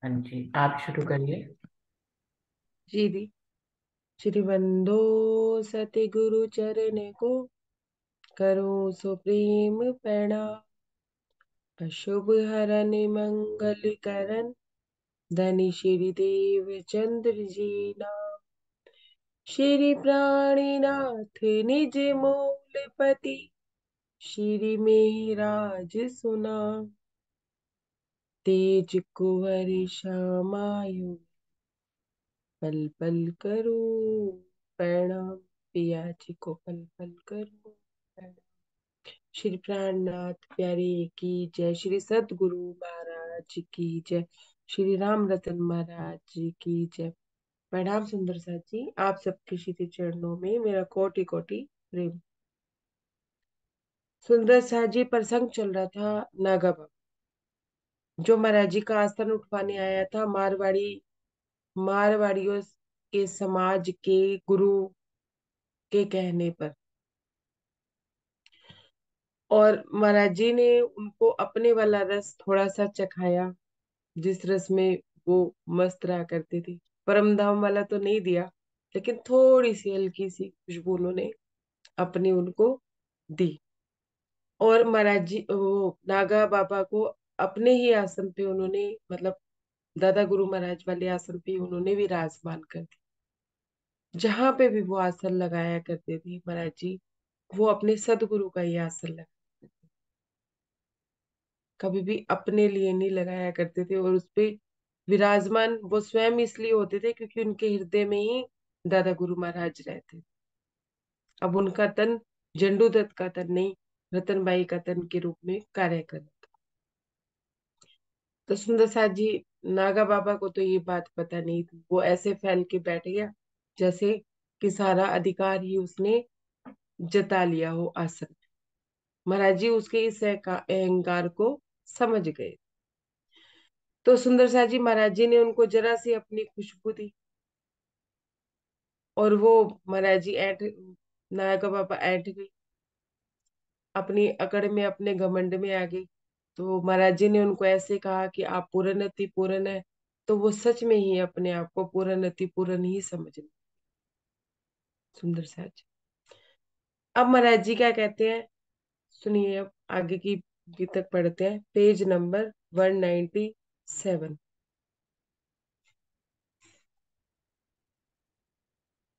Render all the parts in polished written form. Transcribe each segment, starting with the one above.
हाँ जी, आप शुरू करिए। जी दी। श्री बंदो सतगुरु चरण को करो सो प्रेम प्रणाम। अशुभ हरन मंगल करन धनी श्री देव चंद्र जी नाम। श्री प्राणीनाथ निज मूलपति श्री मेहराज सुना। तेज कुंवर श्यामायु पल पल करो प्रणाम। पिया जी को पल पल करो प्रणाम। श्री प्राणनाथ प्यारे की जय। श्री सतगुरु महाराज की जय। श्री राम रतन महाराज जी की जय। प्रणाम सुंदर साथ जी, आप सबके श्री चरणों में मेरा कोटि कोटि प्रेम। सुंदर साथ जी, प्रसंग चल रहा था नागा बाबा जो महाराज जी का आस्थान उठवाने आया था। मारवाड़ियों के समाज के गुरु के कहने पर। और महाराज जी ने उनको अपने वाला रस थोड़ा सा चखाया, जिस रस में वो मस्त रहा करते थे। परम धाम वाला तो नहीं दिया, लेकिन थोड़ी सी हल्की सी खुशबू उन्होंने अपनी उनको दी। और महाराज जी वो नागा बाबा को अपने ही आसन पे उन्होंने, मतलब दादा गुरु महाराज वाले आसन पे उन्होंने विराजमान कर दिया। जहां पे भी वो आसन लगाया करते थे महाराज जी, वो अपने सदगुरु का ही आसन लगा, कभी भी अपने लिए नहीं लगाया करते थे। और उस पे विराजमान वो स्वयं इसलिए होते थे क्योंकि उनके हृदय में ही दादा गुरु महाराज रहते थे। अब उनका तन झंडू दत्त का तन नहीं, रतनबाई का तन के रूप में कार्य कर रहा था। तो सुंदर साथ जी, नागा बाबा को तो ये बात पता नहीं थी। वो ऐसे फैल के बैठ गया जैसे कि सारा अधिकार ही उसने जता लिया हो आसन। महाराज जी उसके इस अहंकार को समझ गए। तो सुंदर सा जी महाराज जी ने उनको जरा सी अपनी खुशबू दी, और वो महाराज जी ऐठ नायका बाबा ऐठ गई, अपनी अकड़ में अपने घमंड में आ गई। तो महाराज जी ने उनको ऐसे कहा कि आप पूर्ण अति पूर्ण है। तो वो सच में ही अपने आप को पूर्ण अति पूर्ण ही समझने। सुंदर सा जी, अब महाराज जी क्या कहते हैं सुनिए। अब आगे की गीत तक पढ़ते हैं, पेज नंबर 197।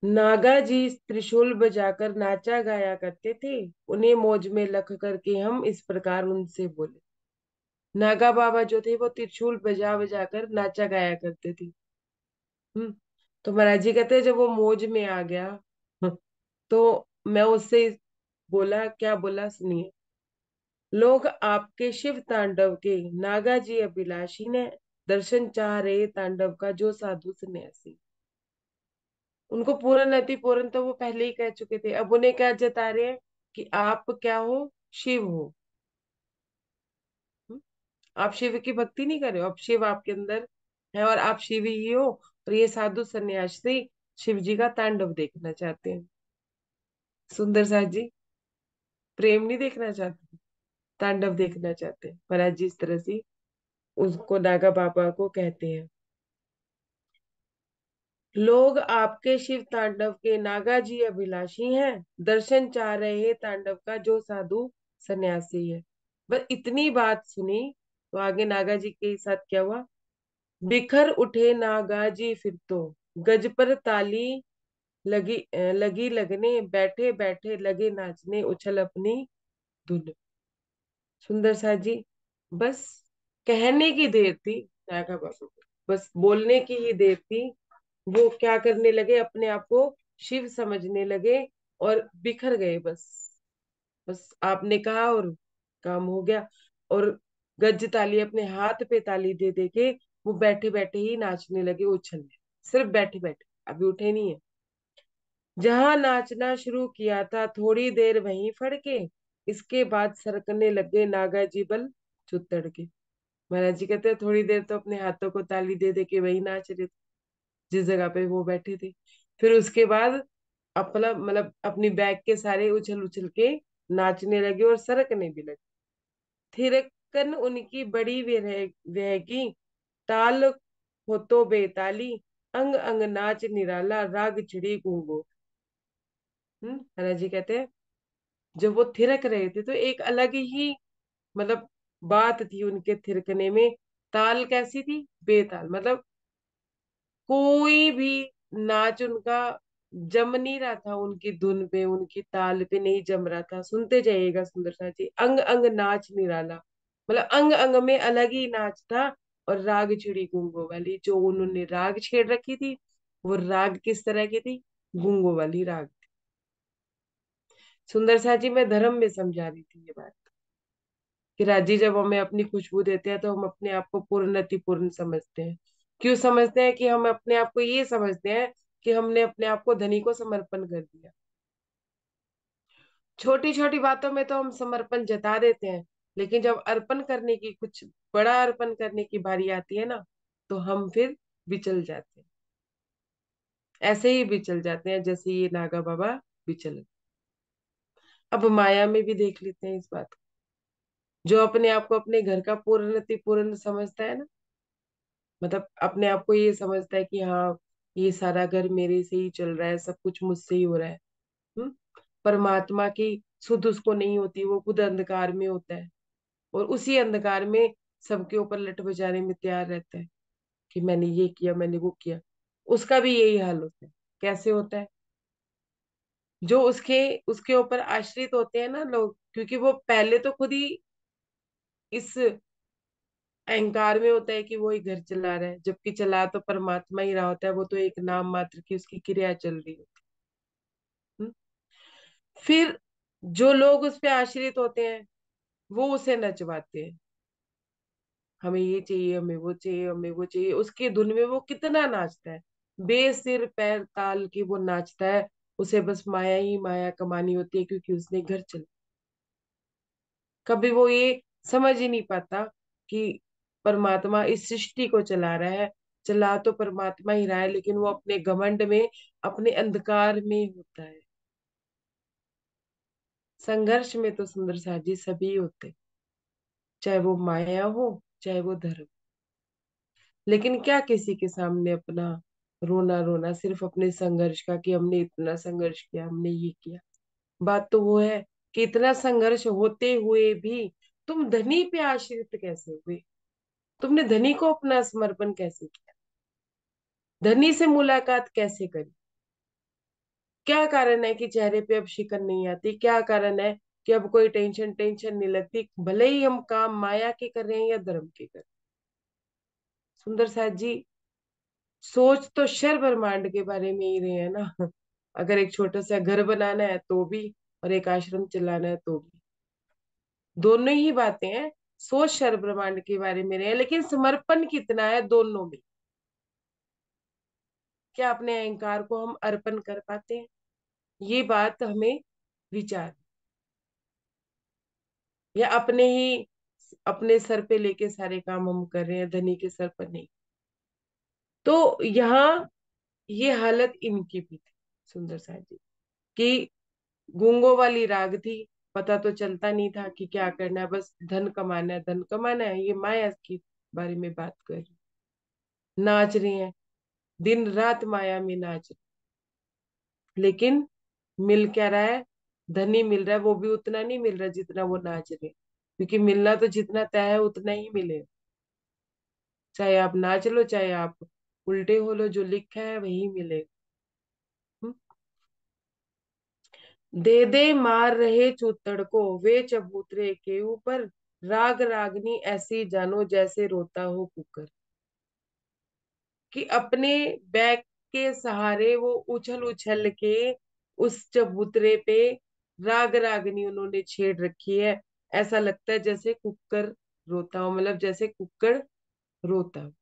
नागा जी त्रिशूल बजाकर नाचा गाया करते थे। उन्हें मौज में लख करके हम इस प्रकार उनसे बोले। नागा बाबा जो थे वो त्रिशूल बजा बजा कर नाचा गाया करते थे। हम्म। तो महाराज जी कहते हैं जब वो मौज में आ गया, तो मैं उससे बोला, क्या बोला सुनिए। लोग आपके शिव तांडव के नागा जी अभिलाषी ने दर्शन चाह रहे तांडव का जो साधु सन्यासी। उनको पूर्ण अति पूर्ण तो वो पहले ही कह चुके थे, अब उन्हें क्या जता रहे हैं कि आप क्या हो, शिव हो। हम्म? आप शिव की भक्ति नहीं कर रहे हो, अब शिव आपके अंदर है और आप शिव ही हो। और ये साधु सन्यासी शिव जी का तांडव देखना चाहते हैं। सुंदर साथ जी प्रेम नहीं देखना चाहते, तांडव देखना चाहते हैं। महाराज जी इस तरह से उसको नागा बाबा को कहते हैं। लोग आपके शिव तांडव के नागा जी अभिलाषी हैं, दर्शन चाह रहे हैं तांडव का जो साधु सन्यासी है। बस इतनी बात सुनी तो आगे नागा जी के साथ क्या हुआ। बिखर उठे नागा जी फिर तो, गज पर ताली लगी लगने, बैठे बैठे लगे नाचने उछल अपनी धुन। सुंदर सा जी, बस कहने की देर थी नागा बाबू को, बस बोलने की ही देर थी। वो क्या करने लगे, अपने आप को शिव समझने लगे और बिखर गए। बस बस आपने कहा और काम हो गया। और गज ताली अपने हाथ पे ताली दे दे के वो बैठे बैठे ही नाचने लगे, उछलने। सिर्फ बैठे बैठे, अभी उठे नहीं है। जहां नाचना शुरू किया था थोड़ी देर वहीं फड़के, इसके बाद सरकने लगे नागा जी बल चुतड़ के। महाराज जी कहते हैं थोड़ी देर तो अपने हाथों को ताली दे दे के वही नाच रहे थे जिस जगह पे वो बैठे थे। फिर उसके बाद अपना मतलब अपनी बैग के सारे उछल उछल के नाचने लगे और सरकने भी लगे। थिरकन उनकी बड़ी वह की, ताल हो तो बेताली, अंग अंग नाच निराला, राग छिड़ी गूंगो। है जी कहते हैं, जब वो थिरक रहे थे तो एक अलग ही मतलब बात थी उनके थिरकने में। ताल कैसी थी? बेताल, मतलब कोई भी नाच उनका जम नहीं रहा था, उनकी धुन पे, उनकी ताल पे नहीं जम रहा था। सुनते जाइएगा सुंदर सा जी, अंग अंग नाच निराला, मतलब अंग अंग में अलग ही नाच था। और राग छिड़ी गूंगो वाली, जो उन्होंने राग छेड़ रखी थी, वो राग किस तरह की थी? गूंगो वाली राग। सुंदर सा जी मैं धर्म में समझा रही थी ये बात, कि राजी जब हमें अपनी खुशबू देते हैं तो हम अपने आप को पूर्णति पूर्ण समझते हैं। क्यों समझते हैं? कि हम अपने आप को ये समझते हैं कि हमने अपने आप को धनी को समर्पण कर दिया। छोटी छोटी बातों में तो हम समर्पण जता देते हैं, लेकिन जब अर्पण करने की, कुछ बड़ा अर्पण करने की बारी आती है ना, तो हम फिर विचल जाते हैं। ऐसे ही विचल जाते हैं जैसे ये नागा बाबा विचल। अब माया में भी देख लेते हैं इस बात को। जो अपने आप को अपने घर का पूर्णति पूर्ण समझता है ना, मतलब अपने आप को ये समझता है कि हाँ, ये सारा घर मेरे से ही चल रहा है, सब कुछ मुझसे ही हो रहा है। हम्म। परमात्मा की सुध उसको नहीं होती, वो खुद अंधकार में होता है, और उसी अंधकार में सबके ऊपर लठ बजाने में तैयार रहता है कि मैंने ये किया, मैंने वो किया। उसका भी यही हाल होता है। कैसे होता है? जो उसके उसके ऊपर आश्रित होते हैं ना लोग, क्योंकि वो पहले तो खुद ही इस अहंकार में होता है कि वो ही घर चला रहा है, जबकि चला तो परमात्मा ही रहा होता है। वो तो एक नाम मात्र की उसकी क्रिया चल रही होती है। फिर जो लोग उस पे आश्रित होते हैं, वो उसे नचवाते हैं, हमें ये चाहिए, हमें वो चाहिए, हमें वो चाहिए। उसकी धुन में वो कितना नाचता है, बेसिर पैर ताल के वो नाचता है। उसे बस माया ही माया कमानी होती है, क्योंकि उसने घर चला। कभी वो ये समझ ही नहीं पाता कि परमात्मा इस सृष्टि को चला रहा है। चला तो परमात्मा ही रहा है, लेकिन वो अपने घमंड में, अपने अंधकार में होता है। संघर्ष में तो सुंदर साजी सभी होते, चाहे वो माया हो, चाहे वो धर्म। लेकिन क्या किसी के सामने अपना रोना रोना सिर्फ अपने संघर्ष का, कि हमने इतना संघर्ष किया, हमने ये किया। बात तो वो है कि इतना संघर्ष होते हुए भी तुम धनी पे आश्रित कैसे हुए? तुमने धनी को अपना समर्पण कैसे किया? धनी से मुलाकात कैसे करी? क्या कारण है कि चेहरे पे अब शिकन नहीं आती? क्या कारण है कि अब कोई टेंशन टेंशन नहीं लगती, भले ही हम काम माया के कर रहे हैं या धर्म के कर रहे हैं? सुंदर साथ जी, सोच तो शर ब्रह्मांड के बारे में ही रहे हैं ना। अगर एक छोटा सा घर बनाना है तो भी, और एक आश्रम चलाना है तो भी, दोनों ही बातें हैं। सोच शर ब्रह्मांड के बारे में रहे हैं, लेकिन समर्पण कितना है दोनों में? क्या अपने अहंकार को हम अर्पण कर पाते हैं? ये बात हमें विचार, या अपने ही अपने सर पे लेके सारे काम हम कर रहे हैं, धनी के सर पर नहीं। तो यहाँ ये हालत इनकी भी थी, सुंदर साहब जी, कि गूंगों वाली राग थी। पता तो चलता नहीं था कि क्या करना है, बस धन कमाना है, धन कमाना है। ये माया की बारे में बात कर रही, नाच रही हैं, दिन रात माया में नाच रही। लेकिन मिल क्या रहा है? धनी मिल रहा है, वो भी उतना नहीं मिल रहा जितना वो नाच रहे, क्योंकि मिलना तो जितना तय है उतना ही मिले। चाहे आप नाच लो, चाहे आप उल्टे हो लो, जो लिखा है वही मिले। दे दे मार रहे चूतड़ को वे चबूतरे के ऊपर, राग रागनी ऐसी जानो जैसे रोता हो कुकर। कि अपने बैक के सहारे वो उछल उछल के उस चबूतरे पे राग रागनी उन्होंने छेड़ रखी है। ऐसा लगता है जैसे कुकर रोता हो, मतलब जैसे कुकर रोता हो।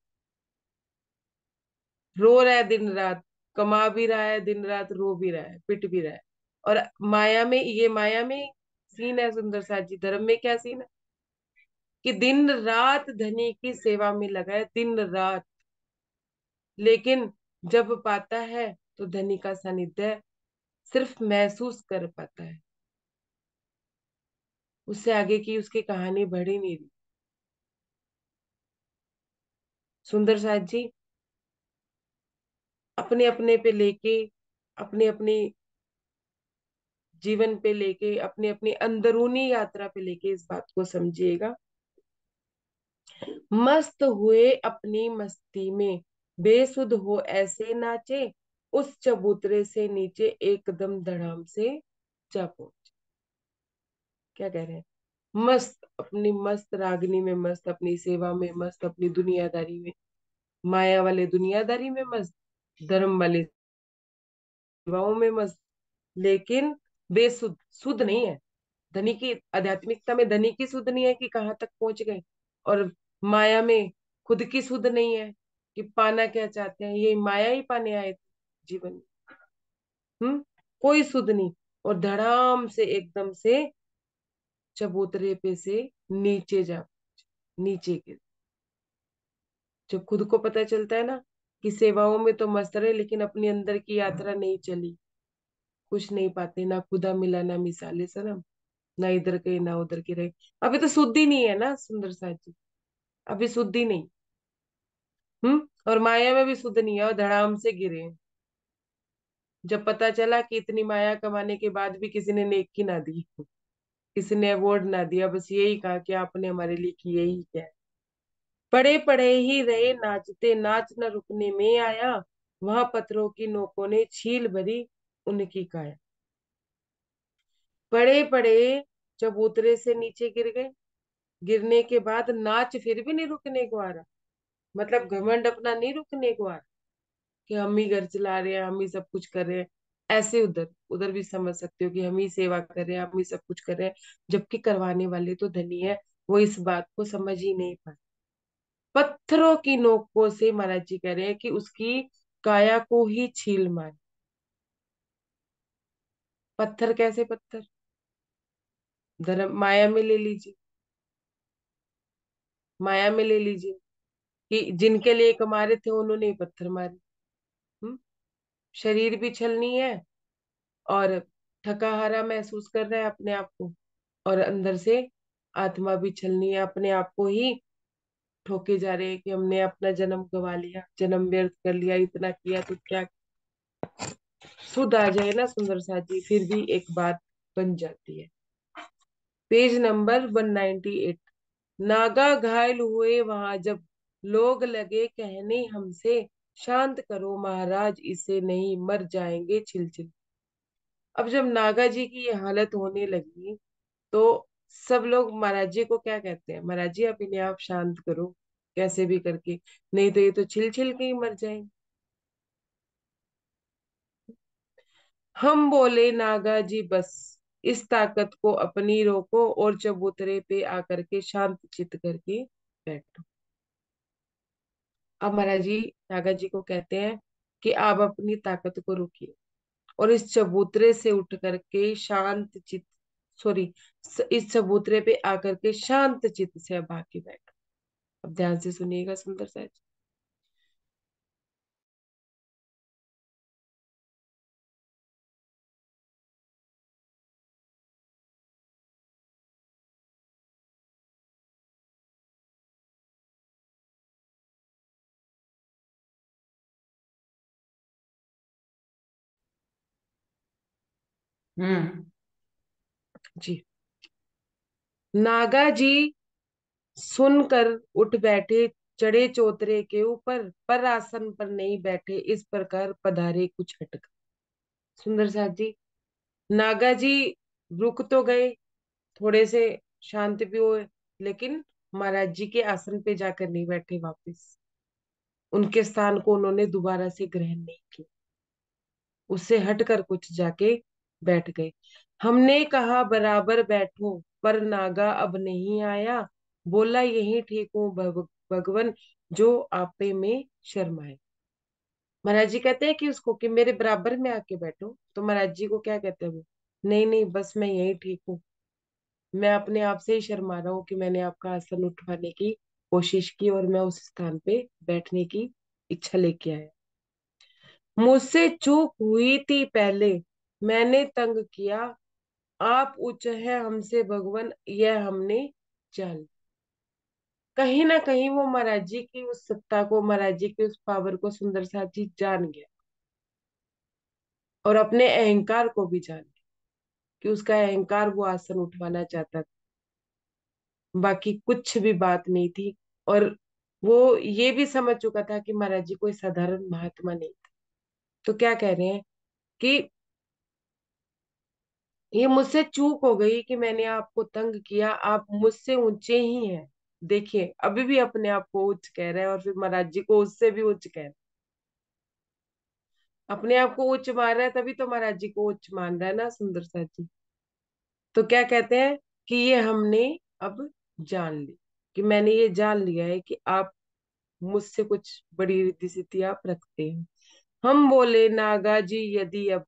रो रहा है दिन रात, कमा भी रहा है दिन रात, रो भी रहा है, पिट भी रहा है। और माया में, ये माया में सीन है सुंदर साथ जी। धर्म में क्या सीन है? कि दिन रात धनी की सेवा में लगा है, दिन रात। लेकिन जब पाता है तो धनी का सानिध्य सिर्फ महसूस कर पाता है, उससे आगे की उसकी कहानी बढ़ ही नहीं रही। सुंदर साथ जी, अपने अपने पे लेके, अपने अपनी जीवन पे लेके, अपनी अपनी अंदरूनी यात्रा पे लेके इस बात को समझिएगा। मस्त हुए अपनी मस्ती में, बेसुध हो ऐसे नाचे, उस चबूतरे से नीचे एकदम धड़ाम से जा पहुंचे। क्या कह रहे हैं? मस्त, अपनी मस्त रागनी में मस्त, अपनी सेवा में मस्त, अपनी दुनियादारी में, माया वाले दुनियादारी में मस्त, धर्म वाले सेवाओं में मस्त, लेकिन बेसुध, सुध नहीं है। धनी की आध्यात्मिकता में धनी की सुध नहीं है कि कहाँ तक पहुंच गए, और माया में खुद की सुध नहीं है कि पाना क्या चाहते हैं, ये माया ही पाने आए थे जीवन में। कोई सुध नहीं, और धड़ाम से एकदम से चबूतरे पे से नीचे जा, नीचे गिर। जब खुद को पता चलता है ना कि सेवाओं में तो मस्त रहे, लेकिन अपनी अंदर की यात्रा नहीं चली, कुछ नहीं पाते, ना खुदा मिला ना मिसाले सनम, ना इधर के ना उधर के रहे। अभी तो शुद्धि नहीं है ना सुंदर साथ जी, अभी शुद्धि नहीं। और माया में भी शुद्ध नहीं है, और धड़ाम से गिरे हैं। जब पता चला कि इतनी माया कमाने के बाद भी किसी ने नेकी ना दी, किसी ने अवार्ड ना दिया, बस यही कहा कि आपने हमारे लिए किया ही क्या है। पड़े पड़े ही रहे नाचते, नाच न रुकने में आया, वहां पत्थरों की नोकों ने छील भरी उनकी काया। पड़े पड़े चबूतरे से नीचे गिर गए, गिरने के बाद नाच फिर भी नहीं रुकने को आ रहा, मतलब घमंड अपना नहीं रुकने को आ रहा कि हम ही घर चला रहे हैं, हम ही सब कुछ कर रहे हैं। ऐसे उधर उधर भी समझ सकते हो कि हम ही सेवा कर रहे हैं, हम ही सब कुछ कर रहे हैं, जबकि करवाने वाले तो धनी है। वो इस बात को समझ ही नहीं पाए। पत्थरों की नोकों से महाराज जी कह रहे हैं कि उसकी काया को ही छील मार। पत्थर कैसे पत्थर? धर्म माया में ले लीजिए, माया में ले लीजिए कि जिनके लिए कमा रहे थे उन्होंने ही पत्थर मारे। हम्म शरीर भी छलनी है, और थका हारा महसूस कर रहा है अपने आप को, और अंदर से आत्मा भी छलनी है, अपने आप को ही ठोके जा रहे हैं कि हमने अपना जन्म गवा लिया, जन्म व्यर्थ कर लिया, इतना किया तो क्या। सुध आ जाए ना सुंदर सा जी, फिर भी एक बात बन जाती है। Page number 198। नागा घायल हुए वहां जब, लोग लगे कहने हमसे, शांत करो महाराज इसे नहीं मर जाएंगे छिलछिल। अब जब नागा जी की ये हालत होने लगी, तो सब लोग महाराज जी को क्या कहते हैं, महाराज जी आप इन्हें आप शांत करो कैसे भी करके, नहीं तो ये तो छिल छिल के ही मर जाएंगे। हम बोले नागा जी बस, इस ताकत को अपनी रोको, और चबूतरे पे आकर के शांत चित करके बैठो। अब महाराज जी नागा जी को कहते हैं कि आप अपनी ताकत को रोकिए, और इस चबूतरे से उठ करके शांत चित, सॉरी, इस चबूतरे पे आकर के शांत चित से अब आके बैठो। अब ध्यान से सुनिएगा सुंदर सा। हम्म। जी। नागा जी सुनकर उठ बैठे, चढ़े चौतरे के ऊपर, पर आसन पर नहीं बैठे, इस प्रकार पधारे कुछ हटकर। सुंदर साथ जी, नागा जी रुक तो गए, थोड़े से शांत भी हुए, लेकिन महाराज जी के आसन पे जाकर नहीं बैठे वापस, उनके स्थान को उन्होंने दोबारा से ग्रहण नहीं किया, उससे हटकर कुछ जाके बैठ गए। हमने कहा बराबर बैठो, पर नागा अब नहीं आया, बोला यही ठीक हूँ भगवन, जो आपे में शर्माए। महाराज जी कहते हैं कि उसको कि मेरे बराबर में आके बैठो, तो महाराज जी को क्या कहते हैं वो, नहीं नहीं बस मैं यही ठीक हूँ, मैं अपने आप से ही शर्मा रहा हूँ कि मैंने आपका आसन उठवाने की कोशिश की, और मैं उस स्थान पे बैठने की इच्छा लेके आया। मुझसे चूक हुई थी पहले, मैंने तंग किया, आप उच्च है हमसे भगवान, यह हमने जान। कहीं ना कहीं वो महाराज जी की उस सत्ता को, महाराज जी की उस पावर को सुंदर साथ जी जान गया। और अपने अहंकार को भी जान ले कि उसका अहंकार वो आसन उठवाना चाहता था, बाकी कुछ भी बात नहीं थी। और वो ये भी समझ चुका था कि महाराज जी कोई साधारण महात्मा नहीं था। तो क्या कह रहे हैं कि ये मुझसे चूक हो गई कि मैंने आपको तंग किया, आप मुझसे ऊंचे ही हैं। देखिए अभी भी अपने आप को उच्च कह रहे हैं और फिर महाराज जी को उससे भी उच्च कह रहे हैं। अपने आप को उच्च मान रहा है तभी तो महाराज जी को उच्च मान रहा है ना सुंदर सा जी। तो क्या कहते हैं कि ये हमने अब जान ली, कि मैंने ये जान लिया है कि आप मुझसे कुछ बड़ी रिद्धि सिद्धि आप रखते हैं। हम बोले नागा जी यदि अब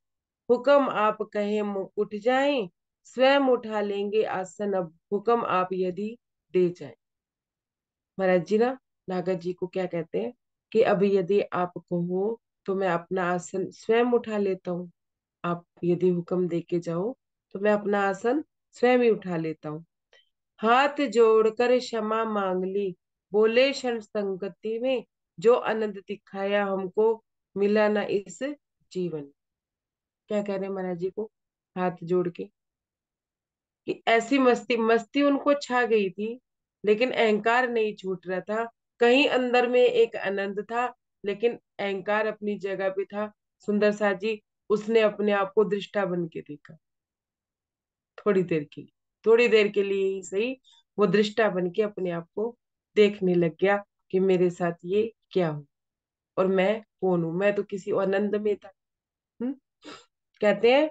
हुक्म आप कहें उठ जाएं, स्वयं उठा लेंगे आसन अब हुक्म आप यदि दे जाएं। महाराज जी ना नागा जी को क्या कहते हैं कि अब यदि आप कहो तो मैं अपना आसन स्वयं उठा लेता हूँ। आप यदि हुक्म दे के जाओ तो मैं अपना आसन स्वयं ही उठा लेता हूँ। हाथ जोड़कर क्षमा मांग ली, बोले क्षण संगति में जो आनंद दिखाया हमको मिला ना इस जीवन। क्या कह रहे हैं महाराज जी को हाथ जोड़ के कि ऐसी मस्ती मस्ती उनको छा गई थी, लेकिन अहंकार नहीं छूट रहा था। कहीं अंदर में एक आनंद था, लेकिन अहंकार अपनी जगह पे था। सुंदर सा जी उसने अपने आप को दृष्टा बन के देखा, थोड़ी देर के लिए, थोड़ी देर के लिए ही सही। वो दृष्टा बन के अपने आप को देखने लग गया कि मेरे साथ ये क्या हो और मैं कौन हूं। मैं तो किसी आनंद में था। हम्म कहते हैं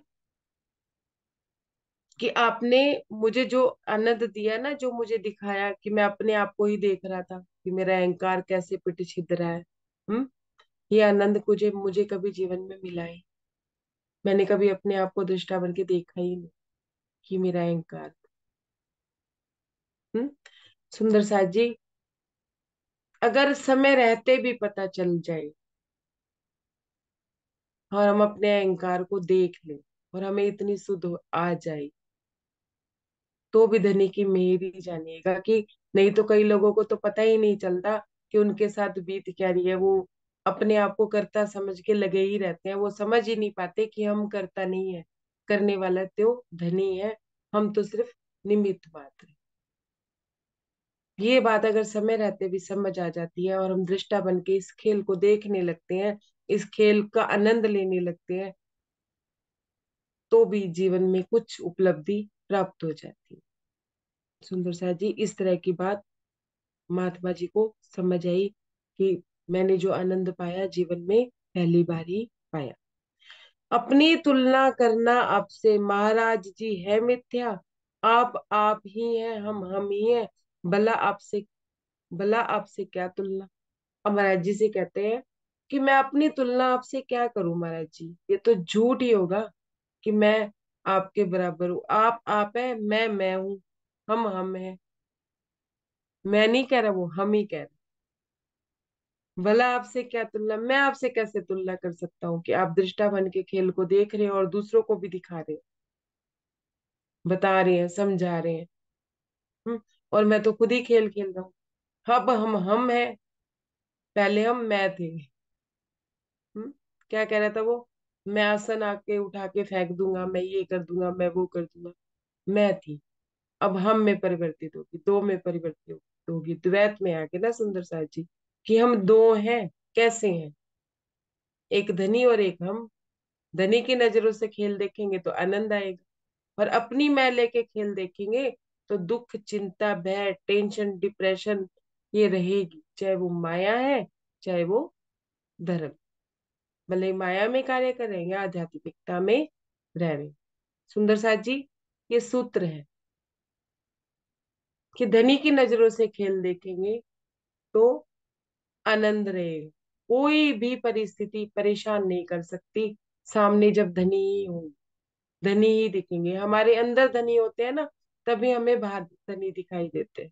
कि आपने मुझे जो आनंद दिया ना, जो मुझे दिखाया कि मैं अपने आप को ही देख रहा था कि मेरा अहंकार कैसे पिट छिद रहा है। ये आनंद मुझे मुझे कभी जीवन में मिला ही। मैंने कभी अपने आप को दृष्टा बन के देखा ही नहीं कि मेरा अहंकार। हम्म सुंदर साथ जी, अगर समय रहते भी पता चल जाए और हम अपने अहंकार को देख लें और हमें इतनी सुध आ जाए, तो भी धनी की मेहर ही जानिएगा। कि नहीं तो कई लोगों को तो पता ही नहीं चलता कि उनके साथ बीत क्या रही है। वो अपने आप को कर्ता समझ के लगे ही रहते हैं, वो समझ ही नहीं पाते कि हम कर्ता नहीं है, करने वाला तो धनी है, हम तो सिर्फ निमित्त मात्र। ये बात अगर समय रहते भी समझ आ जाती है और हम दृष्टा बन के इस खेल को देखने लगते हैं, इस खेल का आनंद लेने लगते हैं, तो भी जीवन में कुछ उपलब्धि प्राप्त हो जाती है। सुंदर सा जी इस तरह की बात महात्मा जी को समझ आई कि मैंने जो आनंद पाया जीवन में पहली बार ही पाया। अपनी तुलना करना आपसे महाराज जी है मिथ्या, आप ही हैं हम ही हैं, भला आपसे भला आपसे क्या तुलना। अब महाराज जी से कहते हैं कि मैं अपनी तुलना आपसे क्या करूं महाराज जी, ये तो झूठ ही होगा कि मैं आपके बराबर हूँ। आप है, मैं हूँ, हम है। मैं नहीं कह रहा, वो हम ही कह रहे। भला आपसे क्या तुलना, मैं आपसे कैसे तुलना कर सकता हूँ कि आप दृष्टा बन के खेल को देख रहे हैं और दूसरों को भी दिखा रहे हैं, बता रहे हैं, समझा रहे हैं। और मैं तो खुद ही खेल खेल रहा हूँ। अब हम हैं, पहले हम मैं थे। हम्म क्या कह रहा था वो, मैं आसन आके उठा के फेंक दूंगा, मैं ये कर दूंगा, मैं वो कर दूंगा। मैं थी, अब हम में परिवर्तित होगी, दो में परिवर्तित होगी, द्वैत में आके ना सुंदर सा जी कि हम दो हैं। कैसे हैं, एक धनी और एक हम। धनी की नजरों से खेल देखेंगे तो आनंद आएगा, और अपनी मैं लेके खेल देखेंगे तो दुख चिंता भय टेंशन डिप्रेशन ये रहेगी, चाहे वो माया है चाहे वो धर्म। भले ही माया में कार्य करें या आध्यात्मिकता में रह रहे। सुंदर साथ जी ये सूत्र है कि धनी की नजरों से खेल देखेंगे तो आनंद रहेगा। कोई भी परिस्थिति परेशान नहीं कर सकती सामने, जब धनी ही हो, धनी ही दिखेंगे। हमारे अंदर धनी होते हैं ना, तभी हमें बाहर धनी दिखाई देते हैं।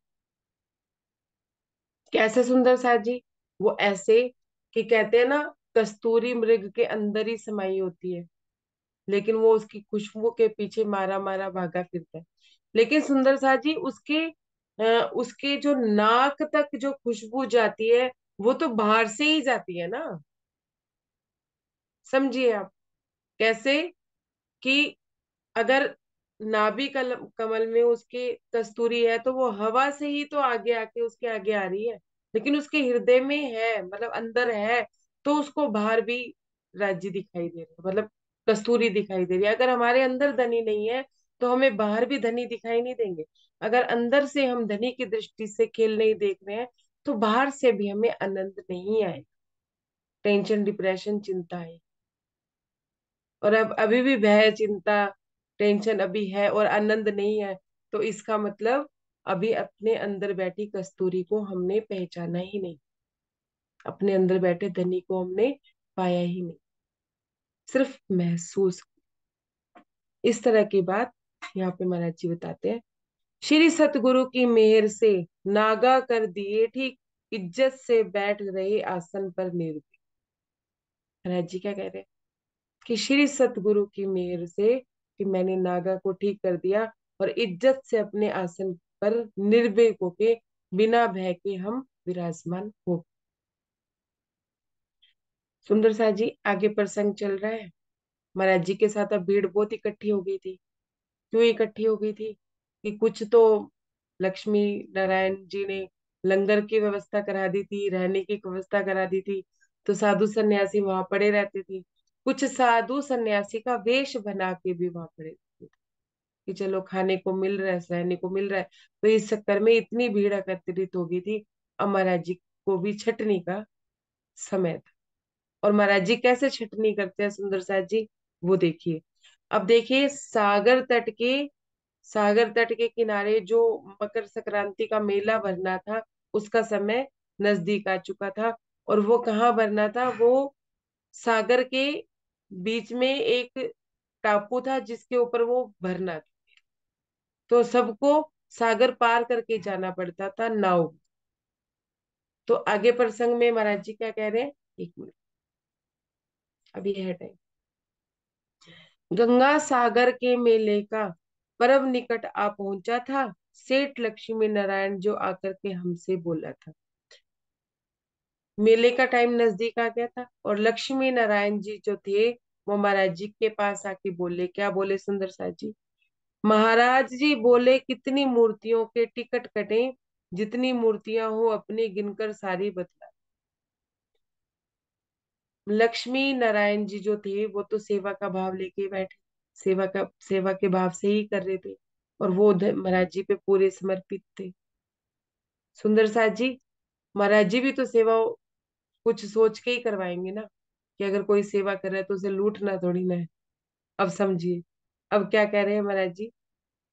कैसे सुंदर साथ जी, वो ऐसे कि कहते हैं ना, कस्तूरी मृग के अंदर ही समाई होती है, लेकिन वो उसकी खुशबू के पीछे मारा मारा भागा फिरता है। लेकिन सुंदर साथ जी उसके जो नाक तक जो खुशबू जाती है, वो तो बाहर से ही जाती है ना। समझिए आप, कैसे कि अगर कमल में उसके कस्तूरी है तो वो हवा से ही तो आगे आके उसके आगे आ रही है, लेकिन उसके हृदय में है, मतलब अंदर है, तो उसको बाहर भी राज्य दिखाई दे रहा है, मतलब कस्तूरी दिखाई दे रही है। अगर हमारे अंदर धनी नहीं है तो हमें बाहर भी धनी दिखाई नहीं देंगे। अगर अंदर से हम धनी की दृष्टि से खेल नहीं देख रहे हैं तो बाहर से भी हमें आनंद नहीं आए, टेंशन, डिप्रेशन, चिंता है। और अब अभी भी भय, चिंता, टेंशन अभी है और आनंद नहीं है, तो इसका मतलब अभी अपने अंदर बैठी कस्तूरी को हमने पहचाना ही नहीं, अपने अंदर बैठे धनी को हमने पाया ही नहीं, सिर्फ महसूस। इस तरह की बात यहाँ पे महाराज जी बताते हैं। श्री सतगुरु की मेहर से नागा कर दिए ठीक, इज्जत से बैठ रहे आसन पर निर्भय। महाराज जी क्या कह रहे हैं कि श्री सतगुरु की मेहर से कि मैंने नागा को ठीक कर दिया और इज्जत से अपने आसन पर निर्भीक होके, बिना भय के हम विराजमान हो। सुंदर सा जी आगे प्रसंग चल रहा है। महाराज जी के साथ अब भीड़ बहुत इकट्ठी हो गई थी। क्यों इकट्ठी हो गई थी कि कुछ तो लक्ष्मी नारायण जी ने लंगर की व्यवस्था करा दी थी, रहने की व्यवस्था करा दी थी, तो साधु सन्यासी वहां पड़े रहते थे। कुछ साधु सन्यासी का वेश बना के भी वहां पड़े रहते थे कि चलो खाने को मिल रहा है, रहने को मिल रहा है। तो इस चक्कर में इतनी भीड़ एकत्रित हो गई थी। अब महाराज जी को भी छटनी का समय था। और महाराज जी कैसे छटनी करते हैं सुंदर साथ जी, वो देखिए। अब देखिए सागर तट के किनारे जो मकर संक्रांति का मेला भरना था, उसका समय नजदीक आ चुका था। और वो कहाँ भरना था? वो सागर के बीच में एक टापू था जिसके ऊपर वो भरना था। तो सबको सागर पार करके जाना पड़ता था नाव। तो आगे प्रसंग में महाराज जी क्या कह रहे हैं, एक मिनट, अभी है टाइम। गंगा सागर के मेले का पर्व निकट आ पहुंचा था, सेठ लक्ष्मी नारायण जो आकर के हमसे बोला था। मेले का टाइम नजदीक आ गया था और लक्ष्मी नारायण जी जो थे वो महाराज जी के पास आके बोले, क्या बोले सुंदर सा जी? महाराज जी बोले कितनी मूर्तियों के टिकट कटे, जितनी मूर्तियां हो अपनी गिनकर सारी बतला। लक्ष्मी नारायण जी जो थे वो तो सेवा का भाव लेके बैठे, सेवा के भाव से ही कर रहे थे, और वो महाराज जी पे पूरे समर्पित थे। सुंदर साथ जी, महाराज जी भी तो सेवा कुछ सोच के ही करवाएंगे ना, कि अगर कोई सेवा कर रहा है तो उसे लूटना थोड़ी ना है। अब समझिए, अब क्या कह रहे हैं महाराज जी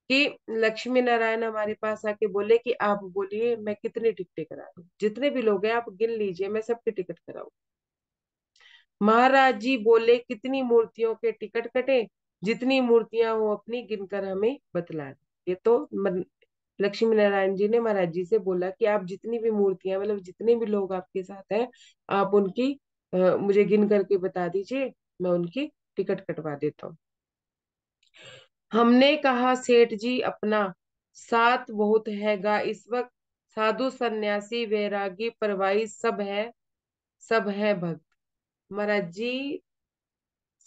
कि लक्ष्मी नारायण हमारे पास आके बोले कि आप बोलिए मैं कितनी टिकटें करा दूं, जितने भी लोग हैं आप गिन लीजिए, मैं सबके टिकट कराऊं। महाराज जी बोले कितनी मूर्तियों के टिकट कटे, जितनी मूर्तियां हो अपनी गिनकर हमें बतला दे। ये तो लक्ष्मी नारायण जी ने महाराज जी से बोला कि आप जितनी भी मूर्तियां, मतलब जितने भी लोग आपके साथ हैं, आप उनकी मुझे गिन करके बता दीजिए, मैं उनकी टिकट कटवा देता हूँ। हमने कहा सेठ जी अपना साथ बहुत हैगा इस वक्त, साधु सन्यासी वैरागी परवाई सब है भक्त। महाराज जी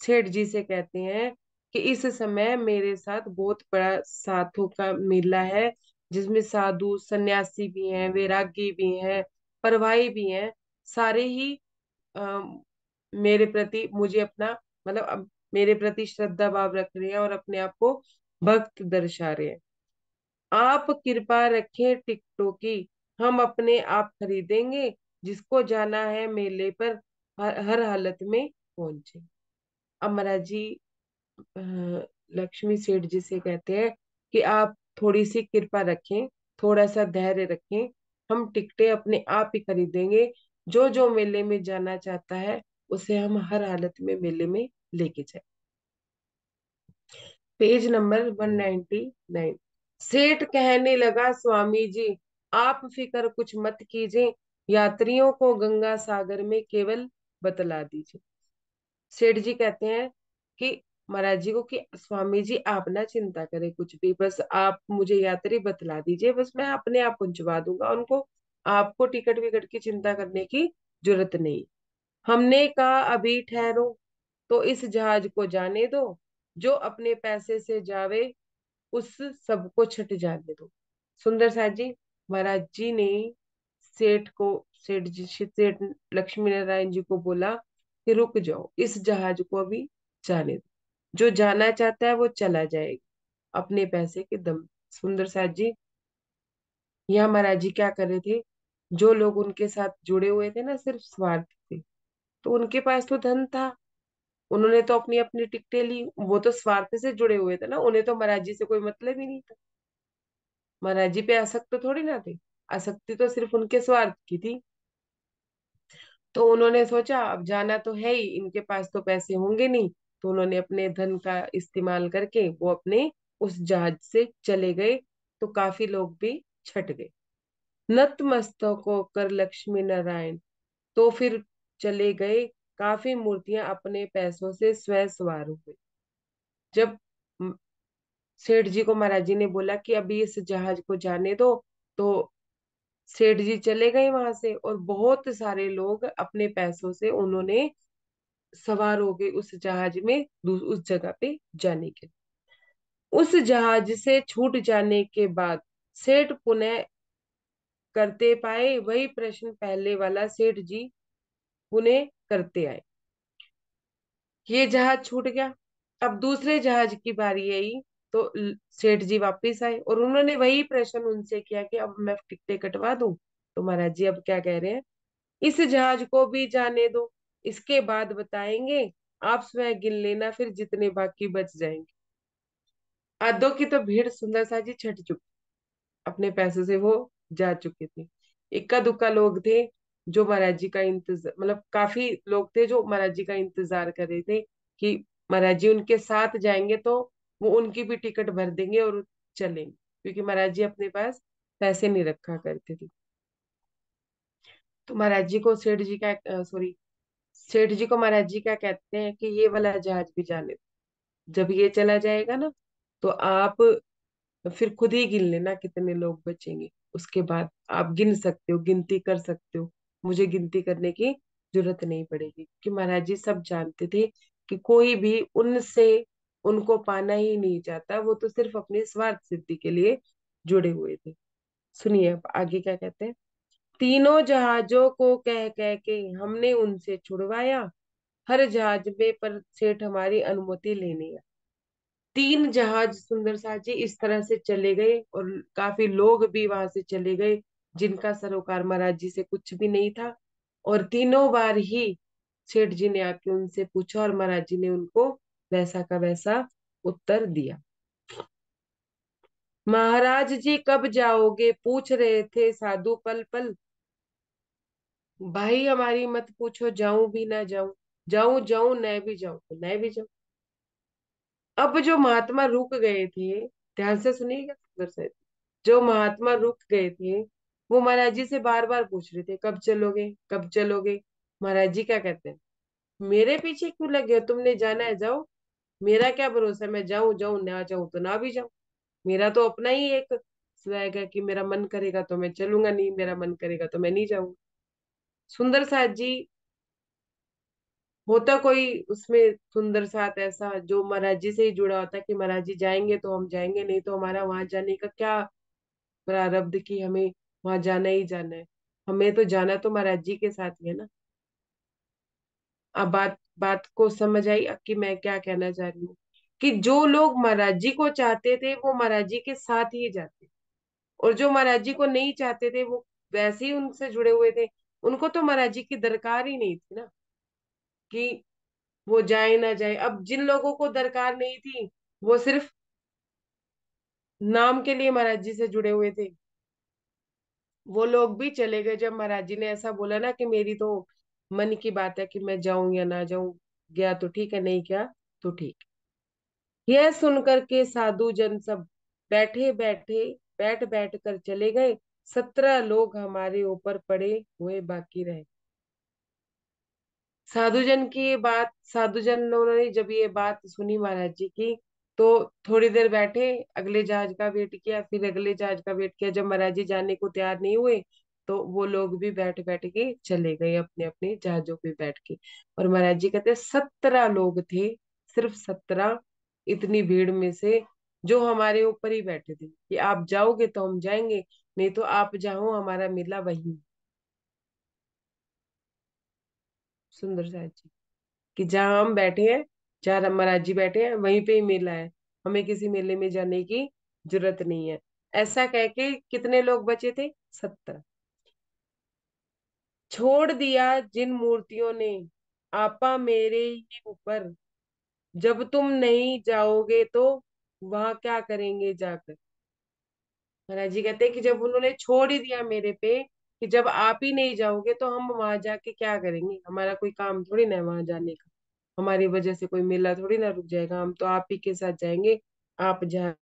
सेठ जी से कहते हैं कि इस समय मेरे साथ बहुत बड़ा साधु का मेला है, जिसमें साधु सन्यासी भी हैं, वैरागी भी हैं, परवाई भी हैं। सारे ही अ, मेरे प्रति मुझे अपना, मतलब अब मेरे प्रति श्रद्धा भाव रख रहे हैं और अपने आप को भक्त दर्शा रहे हैं। आप कृपा रखें टिकटों की, हम अपने आप खरीदेंगे, जिसको जाना है मेले पर हर हालत में पहुंचे। अब महाराज जी अ, लक्ष्मी सेठ जी से कहते हैं कि आप थोड़ी सी कृपा रखें, थोड़ा सा धैर्य रखें, हम टिकटें अपने आप ही खरीदेंगे। जो जो मेले में जाना चाहता है उसे हम हर हालत में मेले में लेके जाए। Page number 199। सेठ कहने लगा, स्वामी जी आप फिक्र कुछ मत कीजिए, यात्रियों को गंगा सागर में केवल बतला दीजिए। सेठ जी कहते हैं कि महाराज जी को कि स्वामी जी आप ना चिंता करें कुछ भी, बस आप मुझे यात्री बतला दीजिए, बस मैं अपने आप पहुंचवा दूंगा उनको। आपको टिकट विकट की चिंता करने की जरूरत नहीं। हमने कहा अभी ठहरो, तो इस जहाज को जाने दो, जो अपने पैसे से जावे उस सबको छट जाने दो। सुंदर साथ जी, महाराज जी ने सेठ को सेठ लक्ष्मी नारायण जी को बोला कि रुक जाओ, इस जहाज को अभी जाने दो, जो जाना चाहता है वो चला जाएगा अपने पैसे के दम। सुंदर साथ जी, यहाँ महाराज जी क्या कर रहे थे, जो लोग उनके साथ जुड़े हुए थे ना सिर्फ स्वार्थ थे, तो उनके पास तो धन था, उन्होंने तो अपनी अपनी टिकटें ली, वो तो स्वार्थ से जुड़े हुए थे ना, उन्हें तो महाराज जी से कोई मतलब ही नहीं था, महाराज जी पे आसक्त तो थोड़ी ना थे, आसक्ति तो सिर्फ उनके स्वार्थ की थी। तो उन्होंने सोचा अब जाना तो है ही, इनके पास तो पैसे होंगे नहीं, तो उन्होंने अपने धन का इस्तेमाल करके वो अपने उस जहाज से चले गए, तो काफी लोग भी छट गए। नतमस्तक होकर लक्ष्मी नारायण तो फिर चले गए, काफी मूर्तियां अपने पैसों से स्वयं सवार हुए। जब म, सेठ जी को महाराज जी ने बोला कि अभी इस जहाज को जाने दो, तो सेठ जी चले गए वहां से, और बहुत सारे लोग अपने पैसों से उन्होंने सवार हो गए उस जहाज में उस जगह पे जाने के। उस जहाज से छूट जाने के बाद सेठ पुनः करते पाए वही प्रश्न पहले वाला, सेठ जी पुनः करते आए। ये जहाज छूट गया, अब दूसरे जहाज की बारी आई, तो सेठ जी वापस आए और उन्होंने वही प्रश्न उनसे किया कि अब मैं टिकटें कटवा दूं। तो महाराज जी अब क्या कह रहे हैं, इस जहाज को भी जाने दो, इसके बाद बताएंगे, आप स्वयं गिन लेना फिर जितने बाकी बच जाएंगे। आधो की तो भीड़ सुंदर सा जी छट चुकी, अपने पैसे से वो जा चुके थे। इक्का दुक्का लोग थे जो महाराज जी का इंतजार, मतलब काफी लोग थे जो महाराज जी का इंतजार कर रहे थे कि महाराज जी उनके साथ जाएंगे तो वो उनकी भी टिकट भर देंगे और चलेंगे, क्योंकि महाराज जी अपने पास पैसे नहीं रखा करते थे। तो महाराज जी को सेठ जी का सॉरी सेठ जी को महाराज जी क्या कहते हैं कि ये वाला जहाज भी जाने दो। जब ये चला जाएगा ना, तो आप फिर खुद ही गिन लेना कितने लोग बचेंगे, उसके बाद आप गिन सकते हो, गिनती कर सकते हो, मुझे गिनती करने की जरूरत नहीं पड़ेगी, कि महाराज जी सब जानते थे कि कोई भी उनसे उनको पाना ही नहीं चाहता, वो तो सिर्फ अपने स्वार्थ सिद्धि के लिए जुड़े हुए थे। सुनिए अब आगे क्या कहते हैं। तीनों जहाजों को कह कह के हमने उनसे छुड़वाया, हर जहाज में पर सेठ हमारी अनुमति लेने आया। तीन जहाज सुंदर साथ जी इस तरह से चले गए, और काफी लोग भी वहां से चले गए जिनका सरोकार महाराज जी से कुछ भी नहीं था, और तीनों बार ही सेठ जी ने आके उनसे पूछा और महाराज जी ने उनको वैसा का वैसा उत्तर दिया। महाराज जी कब जाओगे पूछ रहे थे साधु पल पल, भाई हमारी मत पूछो, जाऊं भी ना जाऊं, जाऊं जाऊं न भी जाऊं तो न भी जाऊं। अब जो महात्मा रुक गए थे, ध्यान से सुनिएगा सुंदर से, जो महात्मा रुक गए थे वो महाराज जी से बार बार पूछ रहे थे कब चलोगे कब चलोगे। महाराज जी क्या कहते हैं, मेरे पीछे क्यों लगे हो, तुमने जाना है जाओ, मेरा क्या भरोसा, मैं जाऊं जाऊं ना जाऊं तो ना भी जाऊं। मेरा तो अपना ही एक स्वैग है कि मेरा मन करेगा तो मैं चलूंगा, नहीं मेरा मन करेगा तो मैं नहीं जाऊंगा। सुंदर साथ जी, होता कोई उसमें सुंदर साथ ऐसा जो महाराज जी से ही जुड़ा होता है कि महाराज जी जाएंगे तो हम जाएंगे, नहीं तो हमारा वहां जाने का क्या प्रारब्ध कि हमें वहां जाना ही जाना है। हमें तो जाना तो महाराज जी के साथ ही है ना। अब बात बात को समझ आई अब कि मैं क्या कहना चाह रही हूँ, कि जो लोग महाराज जी को चाहते थे वो महाराज जी के साथ ही जाते, और जो महाराज जी को नहीं चाहते थे वो वैसे ही उनसे जुड़े हुए थे, उनको तो महाराज जी की दरकार ही नहीं थी ना, कि वो जाए ना जाए। अब जिन लोगों को दरकार नहीं थी वो सिर्फ नाम के लिए महाराज जी से जुड़े हुए थे, वो लोग भी चले गए। जब महाराज जी ने ऐसा बोला ना कि मेरी तो मन की बात है कि मैं जाऊं या ना जाऊं, गया तो ठीक है, नहीं गया तो ठीक। यह सुनकर के साधु जन सब बैठे बैठे बैठ बैठ कर चले गए, 17 लोग हमारे ऊपर पड़े हुए बाकी रहे। साधुजन की ये बात, साधुजन उन्होंने जब ये बात सुनी महाराज जी की, तो थोड़ी देर बैठे, अगले जहाज का वेट किया, फिर अगले जहाज का वेट किया। जब महाराज जी जाने को तैयार नहीं हुए, तो वो लोग भी बैठ बैठ के चले गए अपने अपने जहाजों पे बैठ के। और महाराज जी कहते 17 लोग थे, सिर्फ 17, इतनी भीड़ में से, जो हमारे ऊपर ही बैठे थे कि आप जाओगे तो हम जाएंगे, नहीं तो आप जाओ, हमारा मिला वही। सुंदर साहब जी, कि जहाँ हम बैठे हैं, जहाँ महाराज जी बैठे हैं वहीं पे ही मेला है, हमें किसी मेले में जाने की जरूरत नहीं है। ऐसा कह के कितने लोग बचे थे? 17। छोड़ दिया जिन मूर्तियों ने आपा मेरे ही ऊपर, जब तुम नहीं जाओगे तो वहां क्या करेंगे जाकर। महाराज जी कहते हैं कि जब उन्होंने छोड़ ही दिया मेरे पे, कि जब आप ही नहीं जाओगे तो हम वहां जाके क्या करेंगे, हमारा कोई काम थोड़ी ना है वहां जाने का, हमारी वजह से कोई मेला थोड़ी ना रुक जाएगा, हम तो आप ही के साथ जाएंगे, आप जहाँ